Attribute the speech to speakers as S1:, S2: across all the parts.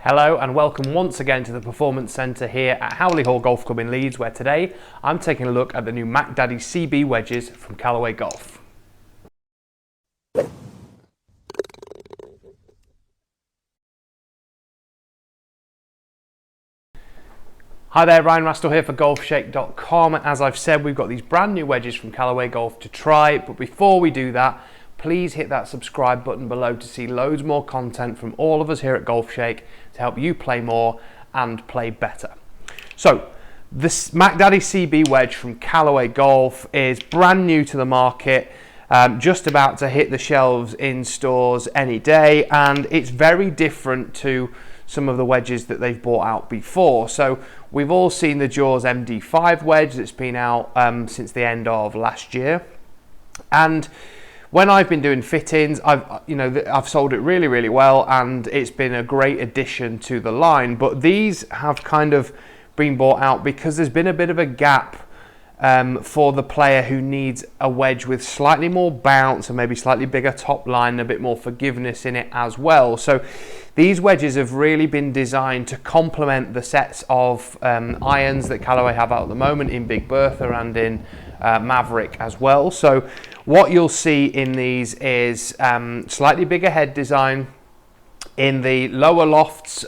S1: Hello and welcome once again to the Performance Centre here at Callaway Golf Club in Leeds, where today I'm taking a look at the new Mack Daddy CB wedges from Callaway Golf. Hi there, Ryan Rastall here for Golfshake.com, and as I've said, we've got these brand new wedges from Callaway Golf to try, but before we do that, please hit that subscribe button below to see loads more content from all of us here at Golfshake to help you play more and play better. So, this Mack Daddy CB wedge from Callaway Golf is brand new to the market, just about to hit the shelves in stores any day, and it's very different to some of the wedges that they've brought out before. So we've all seen the Jaws MD5 wedge that's been out since the end of last year, and when I've been doing fittings, I've sold it really well, and it's been a great addition to the line. But these have kind of been bought out because there's been a bit of a gap for the player who needs a wedge with slightly more bounce and maybe slightly bigger top line and a bit more forgiveness in it as well. So these wedges have really been designed to complement the sets of irons that Callaway have out at the moment in Big Bertha and in Mavrik as well. So what you'll see in these is slightly bigger head design in the lower lofts,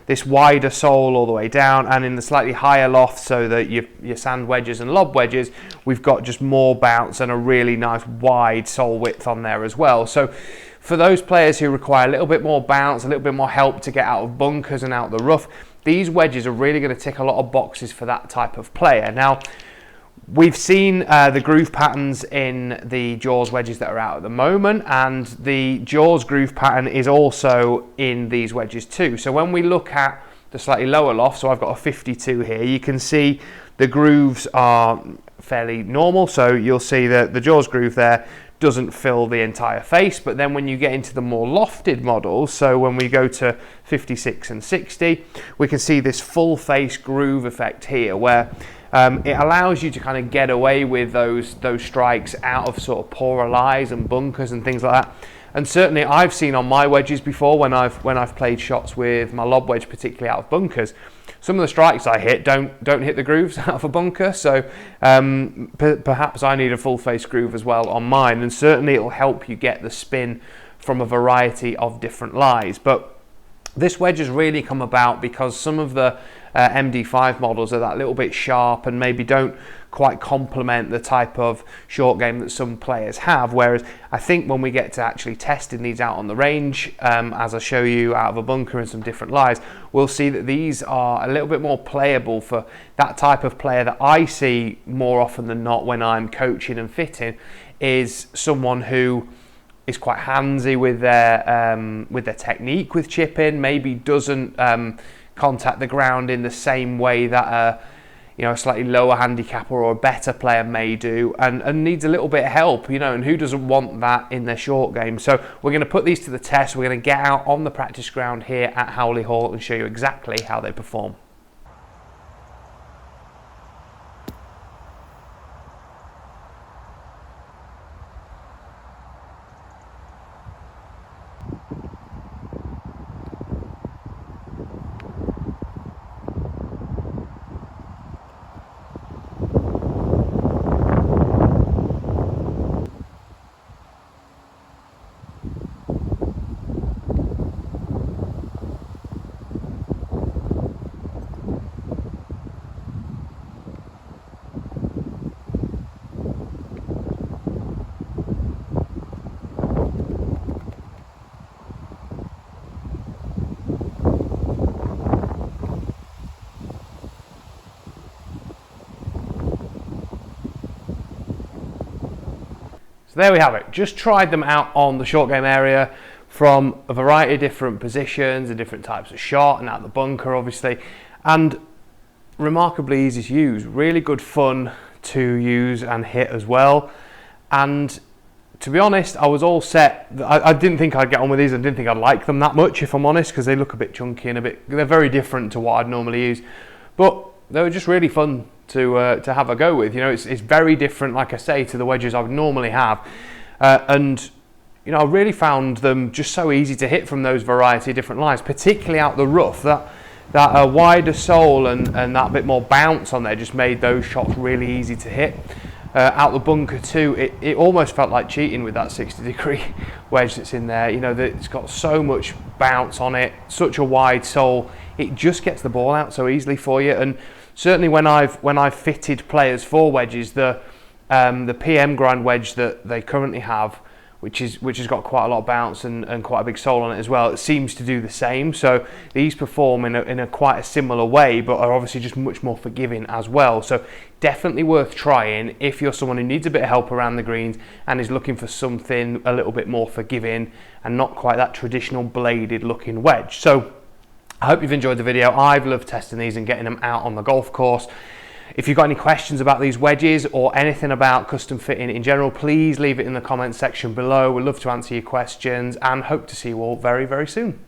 S1: this wider sole all the way down, and in the slightly higher lofts, so that your sand wedges and lob wedges, we've got just more bounce and a really nice wide sole width on there as well. So for those players who require a little bit more bounce, a little bit more help to get out of bunkers and out the rough, these wedges are really going to tick a lot of boxes for that type of player. Now, we've seen the groove patterns in the Jaws wedges that are out at the moment, and the Jaws groove pattern is also in these wedges too. So when we look at the slightly lower loft, so I've got a 52 here, you can see the grooves are fairly normal. So you'll see that the Jaws groove there doesn't fill the entire face, but then when you get into the more lofted models, so when we go to 56 and 60, we can see this full face groove effect here, where it allows you to kind of get away with those strikes out of sort of poorer lies and bunkers and things like that. And certainly I've seen on my wedges before, when I've played shots with my lob wedge, particularly out of bunkers, some of the strikes I hit don't hit the grooves out of a bunker. So perhaps I need a full face groove as well on mine, and certainly it'll help you get the spin from a variety of different lies. But this wedge has really come about because some of the MD5 models are that little bit sharp and maybe don't quite complement the type of short game that some players have, whereas I think when we get to actually testing these out on the range, as I show you out of a bunker and some different lies, we'll see that these are a little bit more playable for that type of player that I see more often than not when I'm coaching and fitting, is someone who is quite handsy with their technique with chipping, maybe doesn't contact the ground in the same way that a slightly lower handicapper or a better player may do, and needs a little bit of help, and who doesn't want that in their short game. So we're going to put these to the test. We're going to get out on the practice ground here at Callaway Hall and show you exactly how they perform. So there we have it. Just tried them out on the short game area from a variety of different positions and different types of shot, and out the bunker obviously, and remarkably easy to use. Really good fun to use and hit as well. And to be honest, I was all set. I didn't think I'd get on with these. I didn't think I'd like them that much, if I'm honest, because they look a bit chunky and they're very different to what I'd normally use. But they were just really fun to have a go with. It's very different, like I say, to the wedges I would normally have, and you know, I really found them just so easy to hit from those variety of different lines, particularly out the rough. That wider sole and that bit more bounce on there just made those shots really easy to hit. Out the bunker too, it almost felt like cheating with that 60-degree wedge that's in there. You know, that it's got so much bounce on it, such a wide sole, it just gets the ball out so easily for you. And certainly when I've fitted players for wedges, the PM grind wedge that they currently have, which has got quite a lot of bounce and quite a big sole on it as well, it seems to do the same. So these perform in a quite a similar way, but are obviously just much more forgiving as well. So definitely worth trying if you're someone who needs a bit of help around the greens and is looking for something a little bit more forgiving and not quite that traditional bladed looking wedge. So I hope you've enjoyed the video. I've loved testing these and getting them out on the golf course. If you've got any questions about these wedges or anything about custom fitting in general, please leave it in the comments section below. We'd love to answer your questions and hope to see you all very, very soon.